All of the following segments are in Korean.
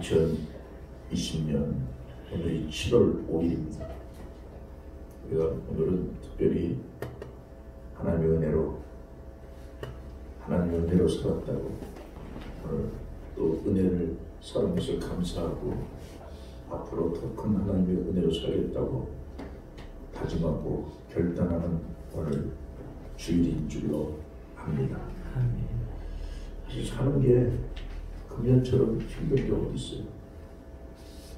2020년 오늘이 7월 5일입니다. 우리가 오늘은 특별히 하나님의 은혜로 살았다고, 오늘 또 은혜를 살은 것을 감사하고 앞으로 더 큰 하나님의 은혜로 살겠다고 다짐하고 결단하는 오늘 주일인 줄로 압니다. 사실 사는 게 금년처럼 힘든 게 어디 있어요?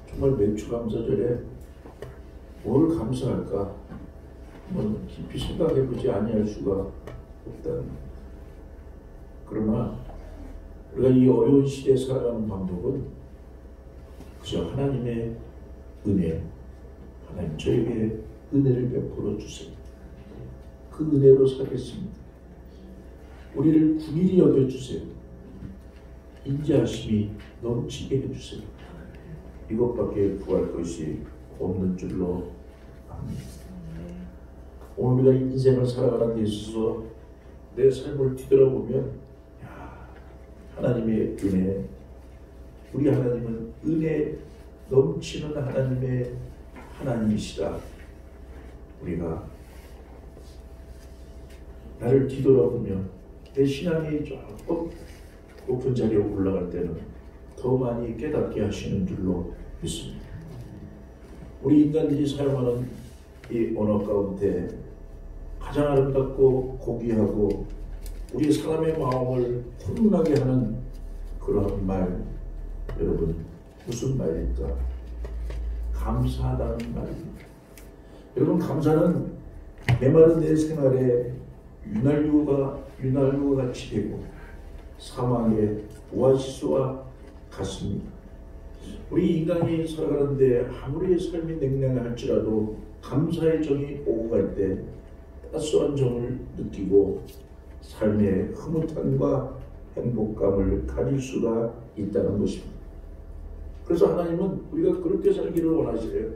정말 매추감사절에 뭘 감사할까? 한번 깊이 생각해보지 아니할 수가 없다는. 그러나 우리가 이 어려운 시대에 살아가는 방법은 그저 하나님의 은혜, 하나님 저에게 은혜를 베풀어 주세요. 그 은혜로 살겠습니다. 우리를 긍휼히 여겨주세요. 인자하심이 넘치게 해주세요. 이것밖에 구할 것이 없는 줄로 압니다. 오늘 우리가 인생을 살아가는 데 있어서 내 삶을 뒤돌아보면 하나님의 은혜, 우리 하나님은 은혜 넘치는 하나님의 하나님이시다. 우리가 나를 뒤돌아보면 내 신앙이 조금 높은 자리에 올라갈 때는 더 많이 깨닫게 하시는 줄로 믿습니다. 우리 인간들이 사용하는 이 언어 가운데 가장 아름답고 고귀하고 우리 사람의 마음을 훈훈하게 하는 그런 말, 여러분 무슨 말일까? 감사하다는 말입니다. 여러분, 감사는 메마른 내 생활에 윤활유가 같이 되고 사망의 오아시스와 같습니다. 우리 인간이 살아가는데 아무리 삶이 냉랭할지라도 감사의 정이 오고 갈 때 따스한 정을 느끼고 삶의 흐뭇함과 행복감을 가질 수가 있다는 것입니다. 그래서 하나님은 우리가 그렇게 살기를 원하시래요.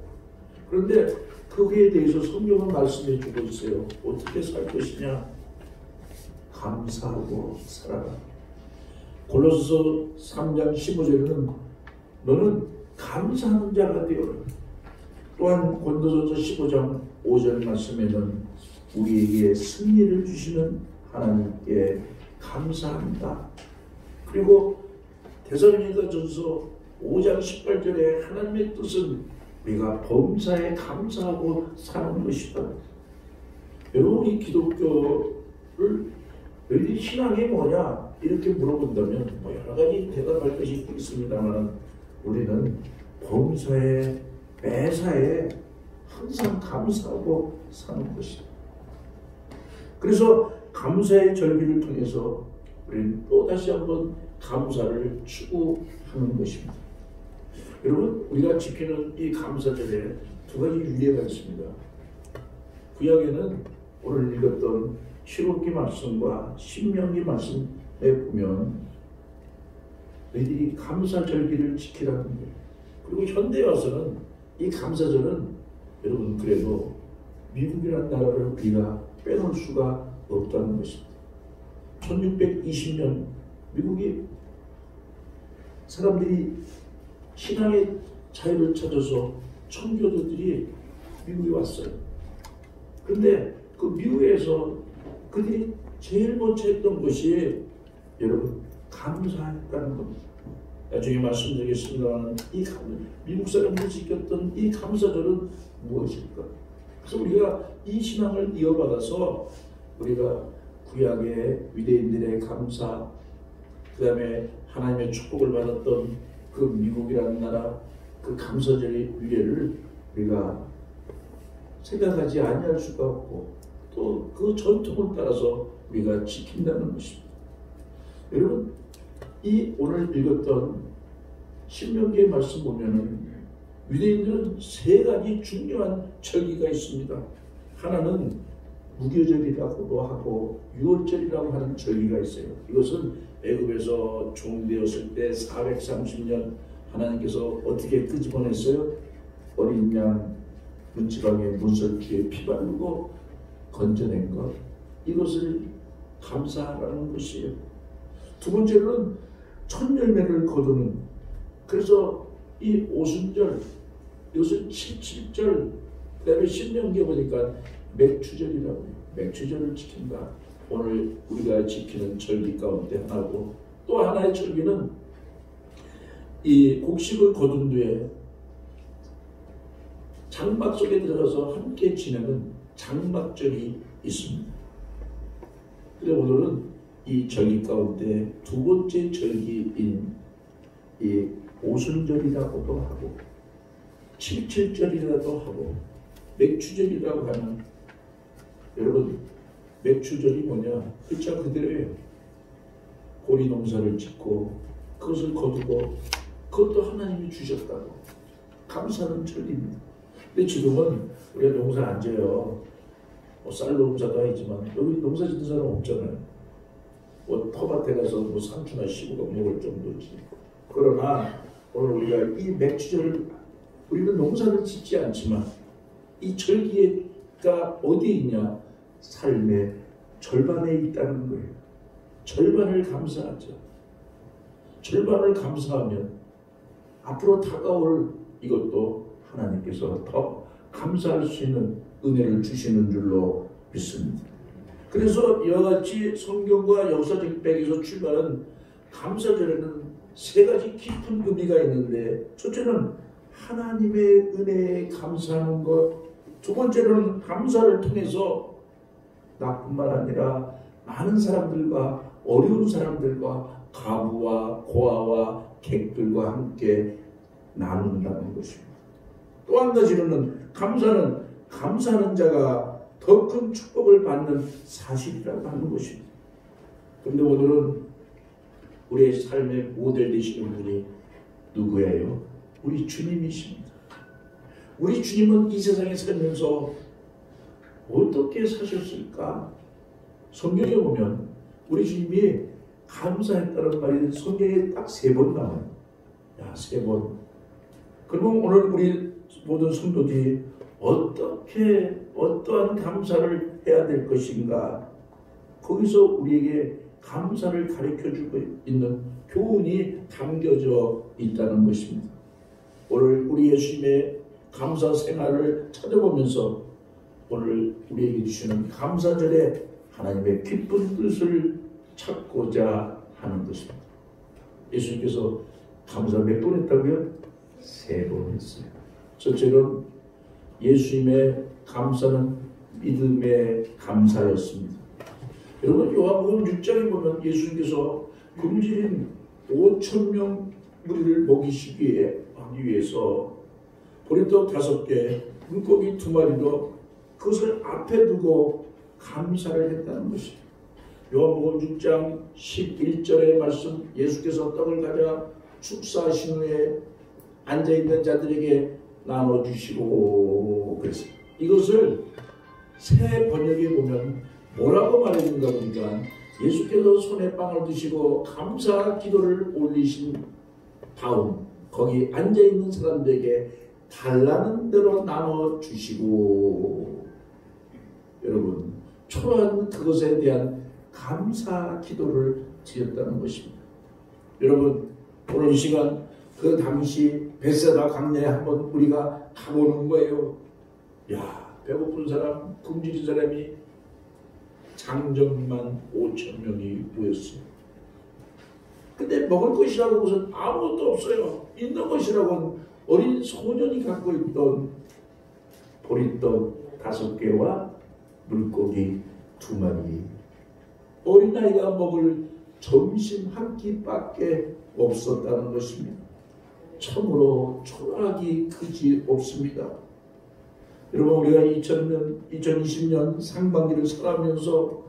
그런데 거기에 대해서 성경은 말씀해 주고 있어요. 어떻게 살 것이냐? 감사하고 살아라. 골로새서 3장 15절에는 너는 감사하는 자가 되어라. 또한 고린도전서 15장 5절 말씀에는 우리에게 승리를 주시는 하나님께 감사합니다. 그리고 데살로니가전서 5장 18절에 하나님의 뜻은 우리가 범사에 감사하고 사는 것이다. 여러분, 이 기독교를 너희들 신앙이 뭐냐? 이렇게 물어본다면 여러 가지 대답할 것이 있습니다만 우리는 범사에 매사에 항상 감사하고 사는 것이다. 그래서 감사의 절기를 통해서 우리는 또다시 한번 감사를 추구하는 것입니다. 여러분, 우리가 지키는 이 감사절에 두 가지 유래가 있습니다. 구약에는 오늘 읽었던 출애굽기 말씀과 신명기 말씀에 보면 너희들이 감사절기를 지키라는 거예요. 그리고 현대에 와서는 이 감사절은 여러분 그래도 미국이라는 나라를 우리가 빼놓을 수가 없다는 것입니다. 1620년 미국이 사람들이 신앙의 자유를 찾아서 청교도들이 미국에 왔어요. 그런데 그 미국에서 그들이 제일 먼저 했던 것이 여러분 감사했다는 겁니다. 나중에 말씀드리겠습니다만 이 미국 사람들이 지켰던 이 감사절은 무엇일까? 그래서 우리가 이 신앙을 이어받아서 우리가 구약의 유대인들의 감사, 그 다음에 하나님의 축복을 받았던 그 미국이라는 나라 그 감사절의 유래를 우리가 생각하지 아니할 수가 없고 또 그 전통을 따라서 우리가 지킨다는 것입니다. 여러분, 이 오늘 읽었던 신명기의 말씀 보면은 유대인들은 세 가지 중요한 절기가 있습니다. 하나는 무교절이라고도 하고 유월절이라고 하는 절기가 있어요. 이것은 애굽에서 종되었을 때 430년 하나님께서 어떻게 끄집어냈어요? 어린 양 문지방에 문설주에 피 바르고 건져낸 것, 이것을 감사하라는 것이에요. 두 번째로는 첫 열매를 거두는 그래서 이 오순절, 이것은 77절, 그 다음에 신명기에 보니까 맥추절이라고 해요. 맥추절을 지킨다. 오늘 우리가 지키는 절기 가운데 하나고, 또 하나의 절기는 이 곡식을 거둔 뒤에 장막 속에 들어가서 함께 지내는 장막절이 있습니다. 그래서 오늘은 이 절기 가운데 두 번째 절기인 이 오순절이라고도 하고 77절이라도 하고 맥추절이라고 하는, 여러분 맥추절이 뭐냐? 글자 그대로예요. 고리 농사를 짓고 그것을 거두고 그것도 하나님이 주셨다고 감사하는 절기입니다. 근데 지금은 우리가 농사 안 져요. 쌀 농사도 아니지만 여기 농사 짓는 사람 없잖아요. 터밭에 가서 상추나 시부가 먹을 정도지. 그러나 오늘 우리가 이 맥추절을, 우리는 농사를 짓지 않지만 이 절기가 어디에 있냐? 삶의 절반에 있다는 거예요. 절반을 감사하죠. 절반을 감사하면 앞으로 다가올 이것도 하나님께서 더 감사할 수 있는 은혜를 주시는 줄로 믿습니다. 그래서 이와 같이 성경과 역사적 배경에서 출발한 감사절에는 세 가지 깊은 의미가 있는데, 첫째는 하나님의 은혜에 감사하는 것, 두 번째로는 감사를 통해서 나뿐만 아니라 많은 사람들과, 어려운 사람들과, 가부와 고아와 객들과 함께 나눈다는 것입니다. 또 한 가지로는 감사하는 자가 더 큰 축복을 받는 사실이라고 하는 것입니다. 그런데 오늘은 우리의 삶의 모델 되시는 분이 누구예요? 우리 주님이십니다. 우리 주님은 이 세상에 살면서 어떻게 사셨을까? 성경에 보면 우리 주님이 감사했다는 말이 성경에 딱 3번 나와요. 3번. 그러면 오늘 우리 모든 성도들이 어떠한 감사를 해야 될 것인가? 거기서 우리에게 감사를 가르쳐주고 있는 교훈이 담겨져 있다는 것입니다. 오늘 우리 예수님의 감사 생활을 찾아보면서 오늘 우리에게 주시는 감사절에 하나님의 기쁜 뜻을 찾고자 하는 것입니다. 예수님께서 감사 몇 번 했다고요? 3번 했어요. 첫째는 예수님의 감사는 믿음의 감사였습니다. 여러분 요한복음 6장에 보면 예수님께서 굶주린 5,000명 무리를 먹이시기 위해서 보리떡 5개, 물고기 2마리로 그것을 앞에 두고 감사를 했다는 것입니다. 요한복음 6장 11절의 말씀, 예수께서 떡을 가져 축사하신 후에 앉아있는 자들에게 나눠주시고 그랬어요. 이것을 새 번역에 보면 뭐라고 말했는가 보니까 예수께서 손에 빵을 드시고 감사 기도를 올리신 다음 거기 앉아있는 사람들에게 달라는 대로 나눠주시고, 여러분 초라한 그것에 대한 감사 기도를 드렸다는 것입니다. 여러분 오늘 이 시간 그 당시 벳세다 강야에 한번 우리가 가보는 거예요. 배고픈 사람, 굶주린 사람이 장정만 5,000명이 모였어요. 근데 먹을 것이라고 무슨 아무것도 없어요. 있는 것이라고는 어린 소년이 갖고 있던 보리떡 5개와 물고기 2마리. 어린아이가 먹을 점심 한 끼밖에 없었다는 것입니다. 참으로 초라하기 그지 없습니다. 여러분 우리가 2020년 상반기를 살아가면서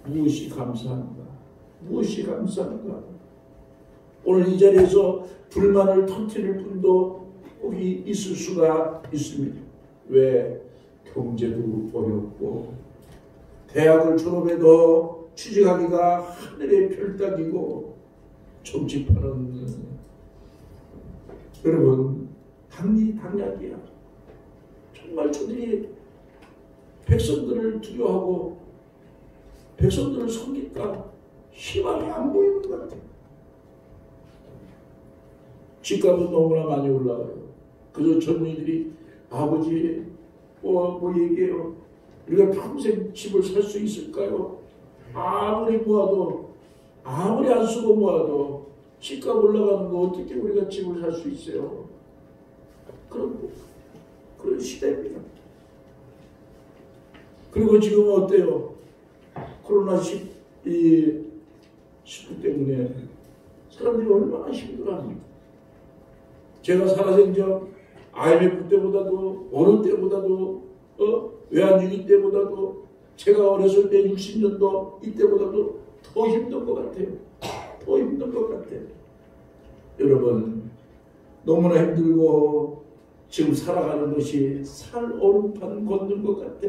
무엇이 감사한가? 무엇이 감사한가? 오늘 이 자리에서 불만을 터뜨릴 분도 거기 있을 수가 있습니다. 왜? 경제도 어렵고 대학을 졸업해도 취직하기가 하늘의 별따기고 정치판은 여러분 당락이야. 정말 저들이 백성들을 두려워하고 백성들을 섬길까 희망이 안 보이는 것 같아요. 집값은 너무나 많이 올라가요. 그래서 젊은이들이 아버지 뭐 얘기해요. 우리가 평생 집을 살 수 있을까요? 아무리 모아도 아무리 안 쓰고 모아도 집값 올라가는 거 어떻게 우리가 집을 살 수 있어요? 그런 시대입니다. 그리고 지금 어때요? 코로나19 때문에 사람들이 얼마나 힘들어합니까? 제가 살아생전 IMF 때보다도 어느 때보다도 외환위기 때보다도 제가 어렸을 때 60년도 이때보다도 더 힘든 것 같아요. 더 힘든 것 같아요. 여러분 너무나 힘들고 지금 살아가는 것이 살 얼음판 걷는 것 같아.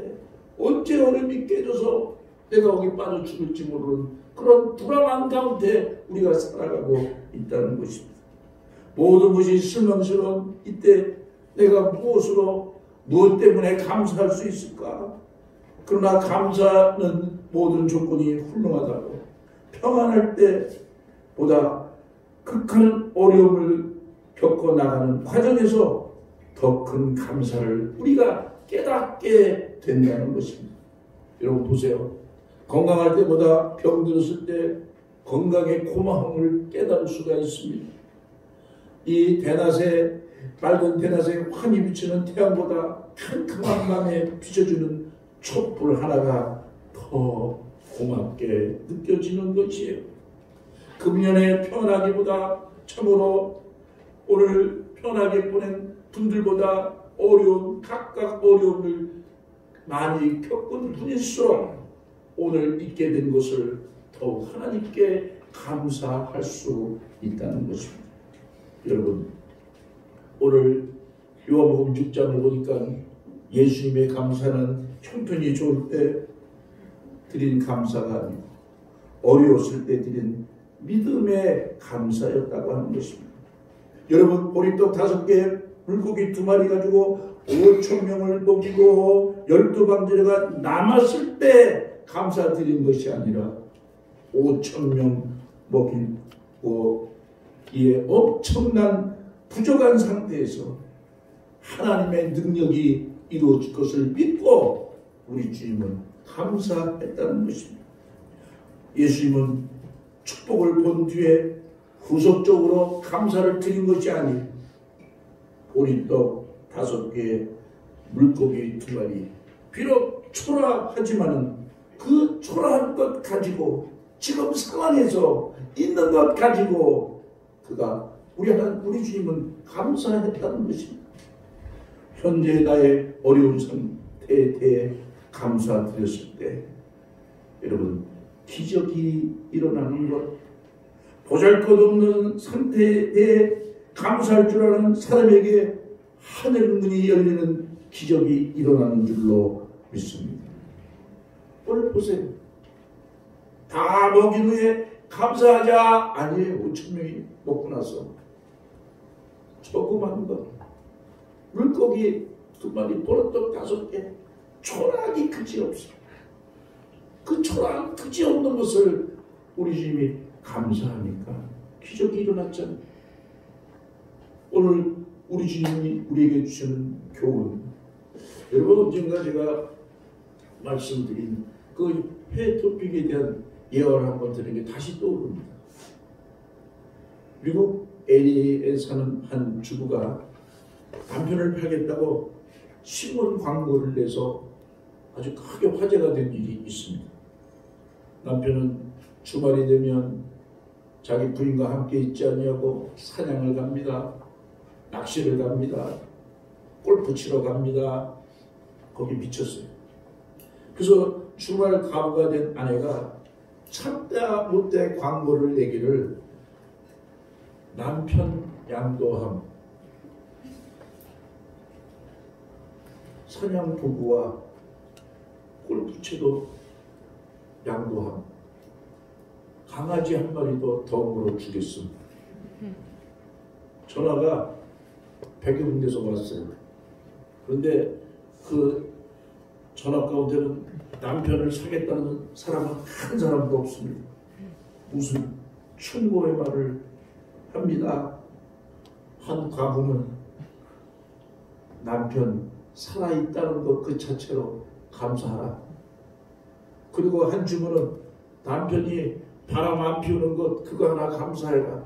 언제 얼음이 깨져서 내가 거기 빠져 죽을지 모르는 그런 불안한 가운데 우리가 살아가고 있다는 것입니다. 모든 것이 실망스러운 이때 내가 무엇 때문에 감사할 수 있을까? 그러나 감사는 모든 조건이 훌륭하다고. 평안할 때보다 극한 어려움을 겪어나가는 과정에서 더 큰 감사를 우리가 깨닫게 된다는 것입니다. 여러분 보세요. 건강할 때보다 병들었을 때 건강의 고마움을 깨달을 수가 있습니다. 이 대낮에 맑은 대낮에 환히 비치는 태양보다 캄캄한 밤에 비춰주는 촛불 하나가 더 고맙게 느껴지는 것이에요. 금년에 편하기보다 참으로 오늘 편하게 보낸 분들보다 각각 어려움을 많이 겪은 분일수록 오늘 있게 된 것을 더욱 하나님께 감사할 수 있다는 것입니다. 여러분 오늘 요한복음 6장을 보니까 예수님의 감사는 형편이 좋을 때 드린 감사가 아니고 어려웠을 때 드린 믿음의 감사였다고 하는 것입니다. 여러분 보리떡 5개 물고기 2마리 가지고 5,000명을 먹이고 12방제가 남았을 때 감사드린 것이 아니라 5,000명 먹이고 이에 엄청난 부족한 상태에서 하나님의 능력이 이루어질 것을 믿고 우리 주님은 감사했다는 것입니다. 예수님은 축복을 본 뒤에 후속적으로 감사를 드린 것이 아니 보리떡 5개 물고기 2마리 비록 초라하지만은 그 초라한 것 가지고 지금 상황에서 있는 것 가지고 그가 우리 주님은 감사했다는 것입니다. 현재 나의 어려운 상태에 대해 감사드렸을 때 여러분 기적이 일어나는 것, 보잘것없는 상태에 대해 감사할 줄 아는 사람에게 하늘 문이 열리는 기적이 일어나는 줄로 믿습니다. 오늘 보세요. 다 먹인 후에 감사하자 아니에요. 5,000명이 먹고 나서 조그만 것 물고기 2마리 보리떡 5개 초라하기 그지없어. 그 초라한 그지없는 것을 우리 주님이 감사하니까 기적이 일어났잖아요. 오늘 우리 주님이 우리에게 주시는 교훈, 여러분 언젠가 제가 말씀드린 그 회 토픽에 대한 예언을 한번 들은 게 다시 떠오릅니다. 미국 LA에 사는 한 주부가 남편을 팔겠다고 신문 광고를 내서 아주 크게 화제가 된 일이 있습니다. 남편은 주말이 되면 자기 부인과 함께 있지 아니하고 사냥을 갑니다. 낚시를 갑니다. 골프 치러 갑니다. 거기 미쳤어요. 그래서 주말 가부가 된 아내가 참다 못해 광고를 내기를 남편 양도함, 사냥 도구와 골프채도 양도함, 강아지 한 마리도 덤으로 주겠습니다. 전화가 100여 군데서 왔어요. 그런데 그 전화 가운데는 남편을 사겠다는 사람은 한 사람도 없습니다. 무슨 충고의 말을 합니다. 한 과부는 남편 살아있다는 것 그 자체로 감사하라. 그리고 한 주부는 남편이 바람 안 피우는 것 그거 하나 감사해라.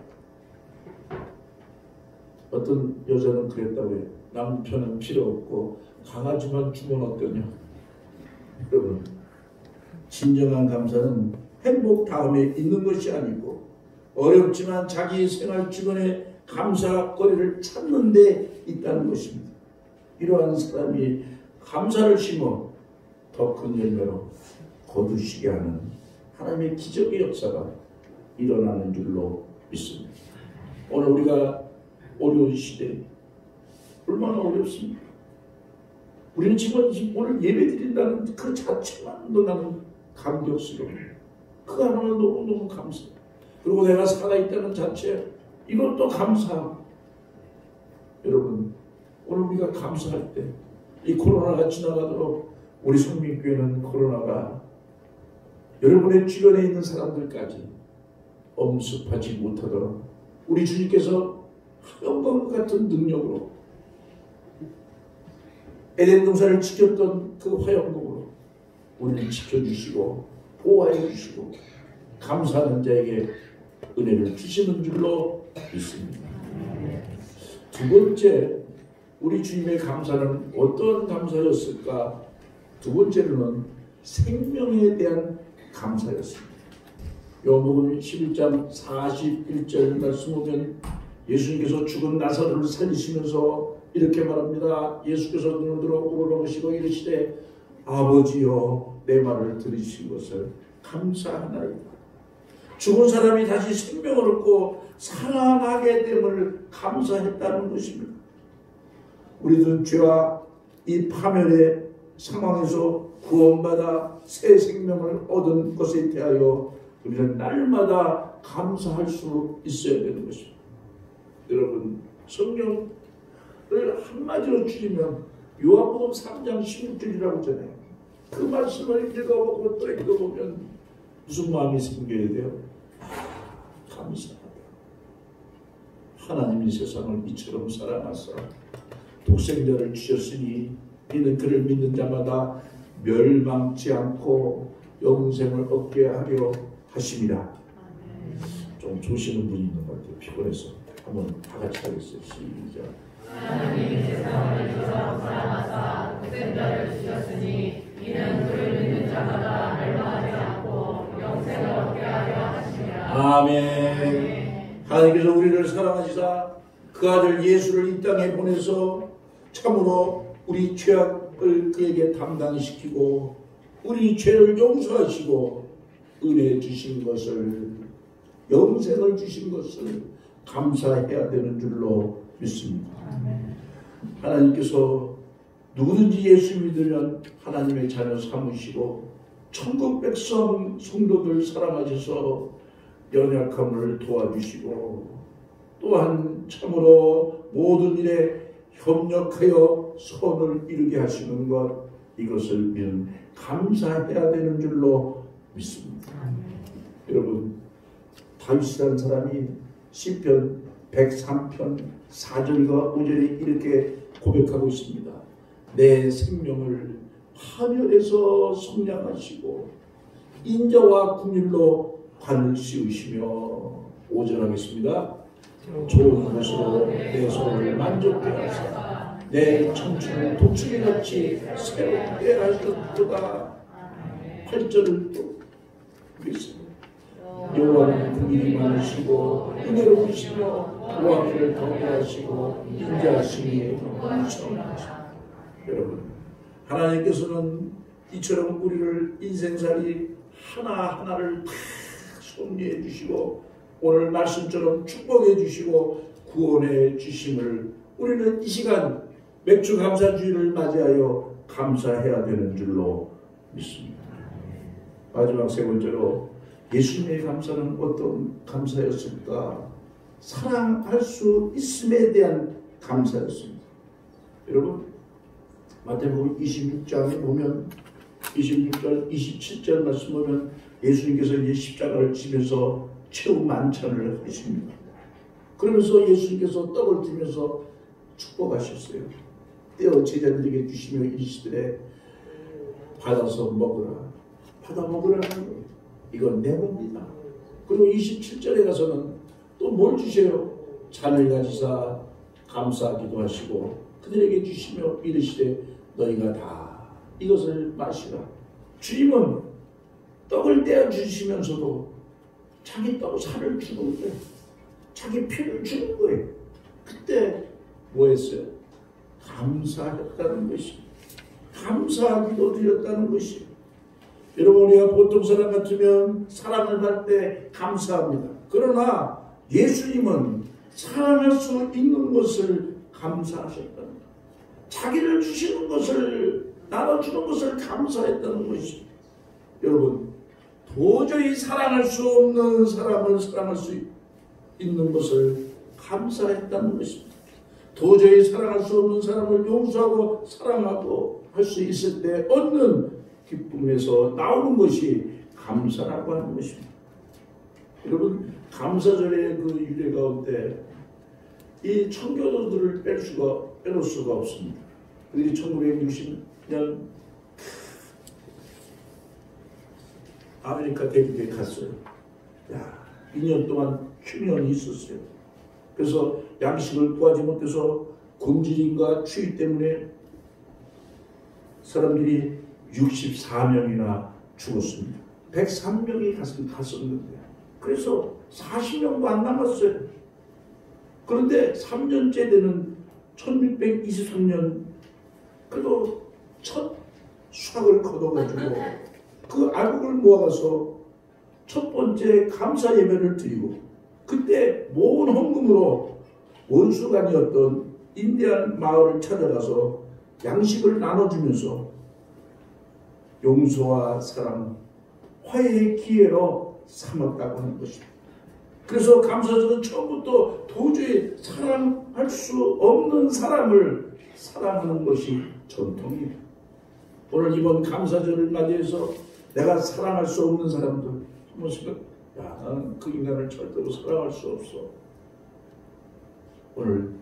어떤 여자는 그랬다고 해요. 남편은 필요 없고 강아지만 주면 어떠냐. 여러분, 진정한 감사는 행복 다음에 있는 것이 아니고 어렵지만 자기 생활 주변에 감사거리를 찾는 데 있다는 것입니다. 이러한 사람이 감사를 심어 더 큰 열매로 거두시게 하는 하나님의 기적의 역사가 일어나는 줄로 믿습니다. 오늘 우리가 어려운 시대 얼마나 어렵습니까? 우리는 지금 오늘 예배 드린다는 그 자체만도 나는 감격스러워. 그 하나는 너무너무 감사해. 그리고 내가 살아있다는 자체 이것도 감사하고. 여러분, 오늘 우리가 감사할 때 이 코로나가 지나가도록 우리 성민교회는 코로나가 여러분의 주변에 있는 사람들까지 엄습하지 못하도록 우리 주님께서 하얀것 같은 능력으로 에덴 동산을 지켰던 그 화영봉으로 우리를 지켜주시고 보호해 주시고 감사하는 자에게 은혜를 주시는 줄로 믿습니다. 두 번째, 우리 주님의 감사는 어떤 감사였을까? 두 번째로는 생명에 대한 감사였습니다. 요한복음 11장 41절 말씀 보면 예수님께서 죽은 나사로를 살리시면서 이렇게 말합니다. 예수께서 눈을 들어 우러러보시고 이르시되 아버지여 내 말을 들으신 것을 감사하나이다. 죽은 사람이 다시 생명을 얻고 살아나게 됨을 감사했다는 것입니다. 우리들은 죄와 이 파멸의 상황에서 구원받아 새 생명을 얻은 것에 대하여 우리는 날마다 감사할 수 있어야 되는 것입니다. 여러분, 성경을 한마디로 줄이면 요한복음 3장 16절이라고 하잖아요. 그 말씀을 읽어보고 또 읽어보면 무슨 마음이 생겨야 돼요? 감사하다. 하나님이 세상을 이처럼 사랑하사 독생자를 주셨으니 이는 그를 믿는 자마다 멸망치 않고 영생을 얻게 하려 하심이라. 좀 조시는 분이 있는 것 같아요. 피곤해서. 한번 다 같이 하겠어요. 시작. 하나님이 세상을 이처럼 사랑하사 독생자를 주셨으니 이는 그를 믿는 자마다 멸망하지 않고 영생을 얻게 하려 하심이라. 아멘. 하나님께서 우리를 사랑하시사 그 아들 예수를 이 땅에 보내서 참으로 우리 죄악을 그에게 담당시키고 우리 죄를 용서하시고 은혜 주신 것을, 영생을 주신 것을 감사해야 되는 줄로 믿습니다. 하나님께서 누구든지 예수 믿으면 하나님의 자녀 삼으시고 천국 백성 성도들 사랑하셔서 연약함을 도와주시고 또한 참으로 모든 일에 협력하여 선을 이루게 하시는 것, 이것을 믿는 감사해야 되는 줄로 믿습니다. 여러분, 다윗이라는 사람이 시편 103편 4절과 5절에 이렇게 고백하고 있습니다. 내 생명을 파멸에서 성량하시고 인자와 긍휼로 관을 씌우시며 5절 하겠습니다. 좋은 것으로 내 소원을 만족케 하사 내 청춘을 독수리같이 새롭게 하셨도다. 8절을 또 읽겠습니다. 여호와는 긍휼이 많으시고 은혜로우시며 왕위를 덕대하시고 인자하심이 풍성하시고. 여러분, 하나님께서는 이처럼 우리를 인생살이 하나하나를 다 섭리해 주시고 오늘 말씀처럼 축복해 주시고 구원해 주심을 우리는 이 시간 맥주 감사주의를 맞이하여 감사해야 되는 줄로 믿습니다. 마지막 세 번째로 예수님의 감사는 어떤 감사였을까? 사랑할 수 있음에 대한 감사였습니다. 여러분, 마태복음 26장에 보면 26절, 27절 말씀 보면 예수님께서 이제 십자가를 지면서 최후 만찬을 하십니다. 그러면서 예수님께서 떡을 주면서 축복하셨어요. 떼어 제자들에게 주시며 이르시되 받아서 먹으라. 받아 먹으라는 거예요. 이건 내 몸이다. 그리고 27절에 가서는 또 뭘 주세요? 잔을 가지사 감사하기도 하시고 그들에게 주시며 이르시되 너희가 다 이것을 마시라. 주님은 떡을 떼어 주시면서도 자기 살을 주는 거예요. 자기 피를 주는 거예요. 그때 뭐 했어요? 감사했다는 것이, 감사하기도 드렸다는 것이. 여러분, 우리가 보통 사람 같으면 사랑을 받을 때 감사합니다. 그러나 예수님은 사랑할 수 있는 것을 감사하셨다는 거예요. 자기를 주시는 것을, 나눠주는 것을 감사했다는 것이. 여러분, 도저히 사랑할 수 없는 사람을 사랑할 수 있는 것을 감사했다는 것입니다. 도저히 사랑할 수 없는 사람을 용서하고 사랑하고 할 수 있을 때 얻는 기쁨에서 나오는 것이 감사라고 하는 것입니다. 여러분, 감사절의 그 유래 가운데 이 청교도들을 빼놓을 수가 없습니다. 그들이 1960년 아메리카 대륙에 갔어요. 2년 동안 휴년이 있었어요. 그래서 양식을 구하지 못해서 굶주림과 추위 때문에 사람들이 64명이나 죽었습니다. 103명이 갔었는데 그래서 40명도 안 남았어요. 그런데 3년째 되는 1623년 그래도 첫 수확을 거둬가지고 그 알곡을 모아가서 첫 번째 감사 예배를 드리고 그때 모은 헌금으로 원수간이었던 인디안 마을을 찾아가서 양식을 나눠주면서 용서와 사랑, 화해의 기회로 삼았다고 하는 것입니다. 그래서 감사절은 처음부터 도저히 사랑할 수 없는 사람을 사랑하는 것이 전통이에요. 오늘 이번 감사절을 맞이해서 내가 사랑할 수 없는 사람들 한번 생각, 나는 그 인간을 절대로 사랑할 수 없어. 오늘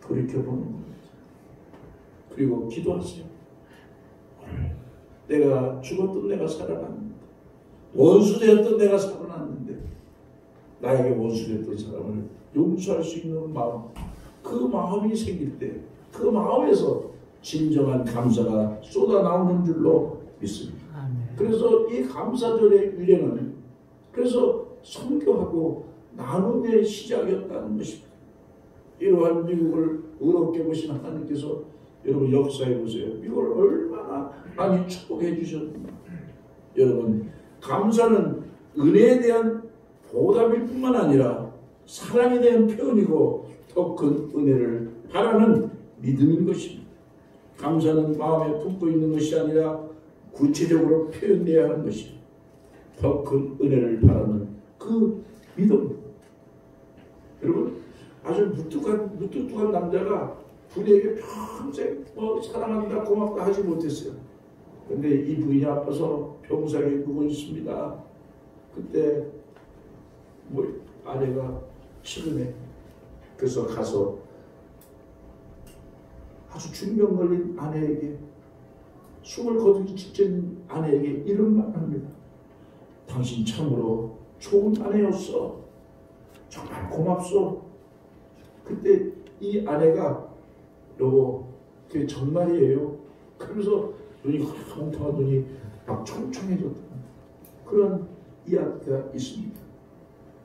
돌이켜보는 겁니다. 그리고 기도하세요. 오늘 내가 죽었던 내가 살아났는데, 원수되었던 내가 살아났는데, 나에게 원수되었던 사람을 용서할 수 있는 마음, 그 마음이 생길 때, 그 마음에서 진정한 감사가 쏟아나오는 줄로 믿습니다. 그래서 이 감사절의 유래는 그래서 선교하고 나눔의 시작이었다는 것입니다. 이러한 미국을 의롭게 보신 하나님께서 여러분 역사해 보세요. 미국을 얼마나 많이 축복해 주셨는가. 여러분, 감사는 은혜에 대한 보답일 뿐만 아니라 사랑에 대한 표현이고 더 큰 은혜를 바라는 믿음인 것입니다. 감사는 마음에 품고 있는 것이 아니라 구체적으로 표현되어야 하는 것이 더 큰 은혜를 바라는 그 믿음. 여러분, 아주 무뚝뚝한 남자가 부인에게 평생 사랑한다 고맙다 하지 못했어요. 근데 이 부인이 아파서 병상에 누워 있습니다. 그때 아내가 시름해. 그래서 가서 아주 중병 걸린 아내에게 숨을 거두기 직전 아내에게 이런 말 합니다. 당신 참으로 좋은 아내였어. 정말 고맙소. 그때 이 아내가 여보 그게 정말이에요. 그러면서 눈이 멍텅한 눈이 막 총총해졌다. 그런 이야기가 있습니다.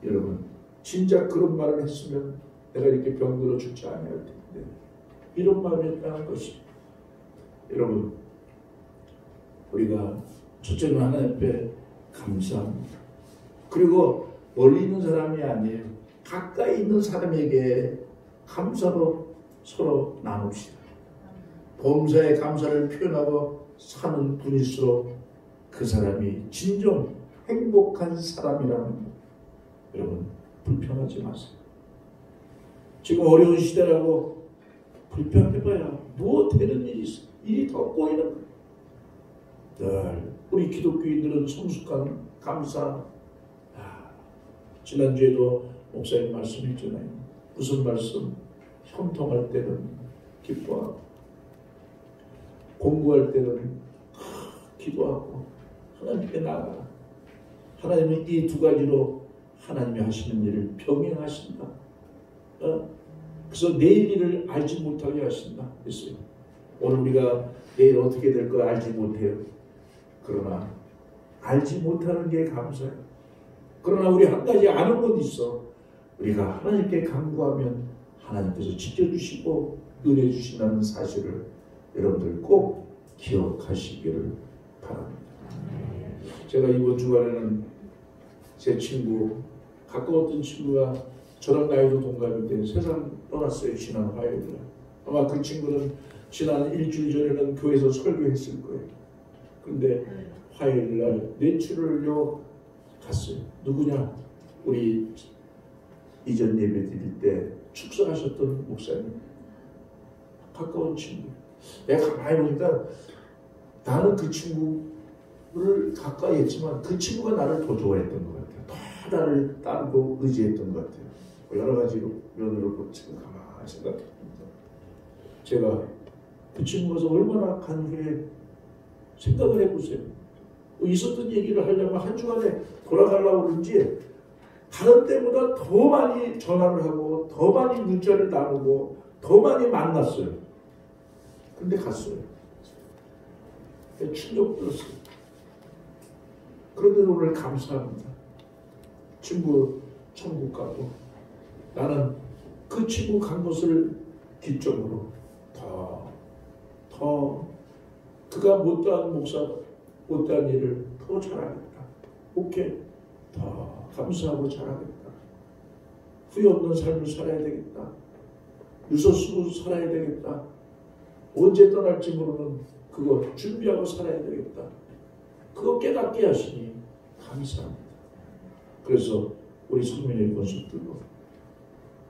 여러분, 진짜 그런 말을 했으면 내가 이렇게 병들어 죽지 않아야 할 텐데 이런 마음이었다는 것이. 여러분, 우리가 첫째는 하나님 앞에 감사합니다. 그리고 멀리 있는 사람이 아니에요. 가까이 있는 사람에게 감사로 서로 나눕시다. 범사에 감사를 표현하고 사는 분일수록 그 사람이 진정 행복한 사람이라는 것. 여러분, 불평하지 마세요. 지금 어려운 시대라고 불평해봐야 뭐 되는 일이 있어. 일이 더 꼬이는 거예요. 늘 우리 기독교인들은 성숙한 감사. 지난주에도 목사님 말씀했잖아요. 무슨 말씀? 형통할 때는 기뻐하고 공부할 때는 기도하고 하나님께 나아가. 하나님은 이 두 가지로 하나님이 하시는 일을 병행하신다. 그래서 내일 일을 알지 못하게 하신다 했어요. 오늘 우리가 내일 어떻게 될 거 알지 못해요. 그러나 알지 못하는 게 감사해요. 그러나 우리 한 가지 아는 것 있어. 우리가 하나님께 간구하면 하나님께서 지켜주시고 은혜 주신다는 사실을 여러분들 꼭 기억하시기를 바랍니다. 제가 이번 주간에는 제 친구, 가까웠던 친구가 저랑 나이도 동갑인데 세상 떠났어요. 지난 화요일에. 아마 그 친구는 지난 일주일 전에는 교회에서 설교했을 거예요. 근데 화요일날 내추럴로 갔어요. 누구냐? 우리 이전 예배 드릴 때 축사하셨던 목사님. 가까운 친구. 내가 가만히 보니까 나는 그 친구를 가까이 했지만 그 친구가 나를 더 좋아했던 것 같아요. 더 나를 따르고 의지했던 것 같아요. 여러 가지로 면으로 지금 가만히 생각합니다. 제가 그 친구가 얼마나 간 후에 생각을 해보세요. 있었던 얘기를 하려면 한 주간에 돌아가려고 그런지 다른 때보다 더 많이 전화를 하고 더 많이 문자를 나누고 더 많이 만났어요. 근데 갔어요. 충격 들었어요. 그런데도 오늘 감사합니다. 친구 천국 가고 나는 그 친구 간 것을 기점으로 더 그가 못다한 목사 못다한 일을 더 잘하겠다. 오케이. 더 감사하고 잘하겠다. 후회 없는 삶을 살아야 되겠다. 유서 쓰고 살아야 되겠다. 언제 떠날지 모르는 그거 준비하고 살아야 되겠다. 그거 깨닫게 하시니 감사합니다. 그래서 우리 성민의 권속들도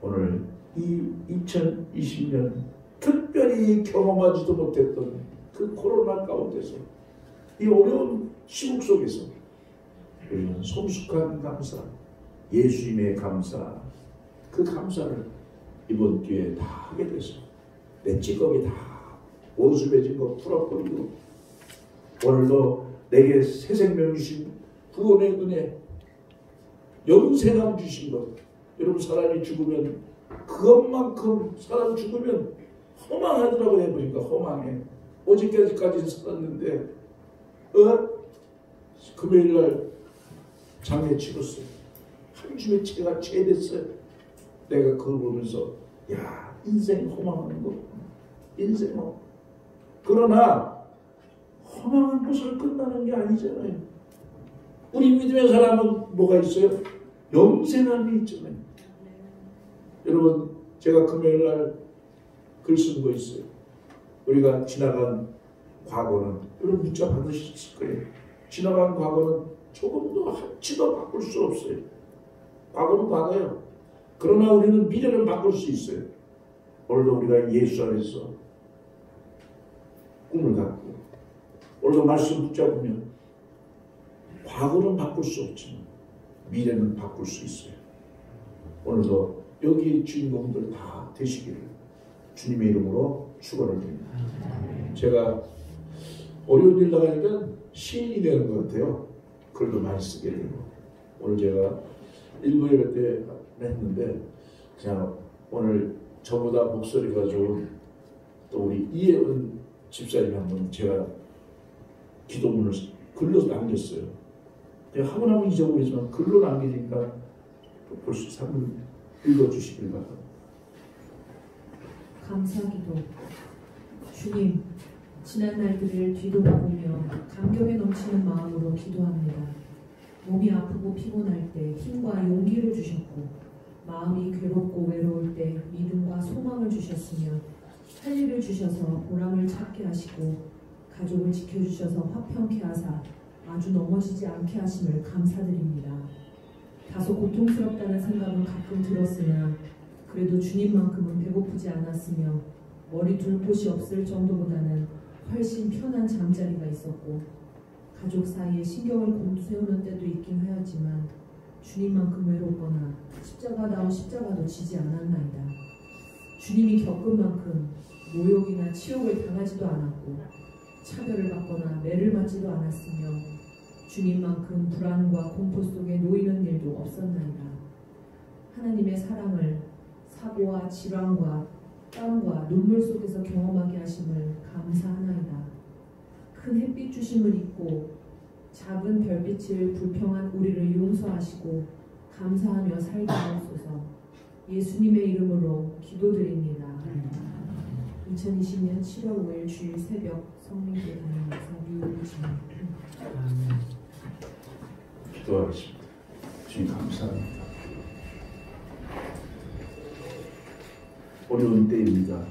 오늘 이 2020년 특별히 경험하지도 못했던 그 코로나 가운데서 이 어려운 시국 속에서 우리는 성숙한 감사, 예수님의 감사, 그 감사를 이번 기회에 다 하게 돼서 내 찌꺼기 다 원수해진 거 풀어버리고 오늘도 내게 새 생명 주신 구원의 은혜, 영생함 주신 것. 여러분 사람이 죽으면 그것만큼 사람 죽으면 허망하더라고 해보니까 허망해. 어저께까지는 살았는데 금요일날 장례 치렀어요. 한 주에 제가 제됐어요. 내가 그걸 보면서 야 인생 허망한 거 인생 그러나 허망한 것을 끝나는 게 아니잖아요. 우리 믿음의 사람은 뭐가 있어요? 영생함이 있잖아요. 여러분 제가 금요일날 글 쓴 거 있어요. 우리가 지나간 과거는 여러분 문자 받으셨을 거예요. 지나간 과거는 조금도 한치도 바꿀 수 없어요. 과거는 과거예요. 그러나 우리는 미래를 바꿀 수 있어요. 오늘도 우리가 예수 안에서 꿈을 갖고 오늘도 말씀 붙잡으면 과거는 바꿀 수 없지만 미래는 바꿀 수 있어요. 오늘도 여기 주인공들 다 되시기를 주님의 이름으로 축원을 드립니다. 제가 어려운 일 나가니까 시인이 되는 것 같아요. 글도 많이 쓰게 되고 오늘 제가 일부 예배 때 했는데 그냥 오늘 저보다 목소리가 좋은 또 우리 이혜은 집사님이 한번 제가 기도문을 글로 남겼어요. 내가 하고 잊어버리지만 글로 남기니까 볼 수 있어요. 한번 읽어주시길 바랍니다. 감사기도. 주님, 지난 날들을 뒤돌아보며 감격에 넘치는 마음으로 기도합니다. 몸이 아프고 피곤할 때 힘과 용기를 주셨고 마음이 괴롭고 외로울 때 믿음과 소망을 주셨으며 할 일을 주셔서 보람을 찾게 하시고 가족을 지켜주셔서 화평케 하사 아주 넘어지지 않게 하심을 감사드립니다. 다소 고통스럽다는 생각은 가끔 들었으나 그래도 주님만큼은 배고프지 않았으며 머리 둘 곳이 없을 정도보다는 훨씬 편한 잠자리가 있었고 가족 사이에 신경을 곤두세우는 때도 있긴 하였지만 주님만큼 외롭거나 십자가다운 십자가도 지지 않았나이다. 주님이 겪은 만큼 모욕이나 치욕을 당하지도 않았고 차별을 받거나 매를 맞지도 않았으며 주님만큼 불안과 공포 속에 놓이는 일도 없었나이다. 하나님의 사랑을 사고와 질환과 땀과 눈물 속에서 경험하게 하심을 감사하나이다. 큰 햇빛 주심을 잊고 작은 별빛을 불평한 우리를 용서하시고 감사하며 살게 하옵소서. 예수님의 이름으로 기도드립니다. 2020년 7월 5일 주일 새벽 성령교회 담임목사 류진입니다. 기도하겠습니다. 주님 감사합니다. 어려운 때입니다.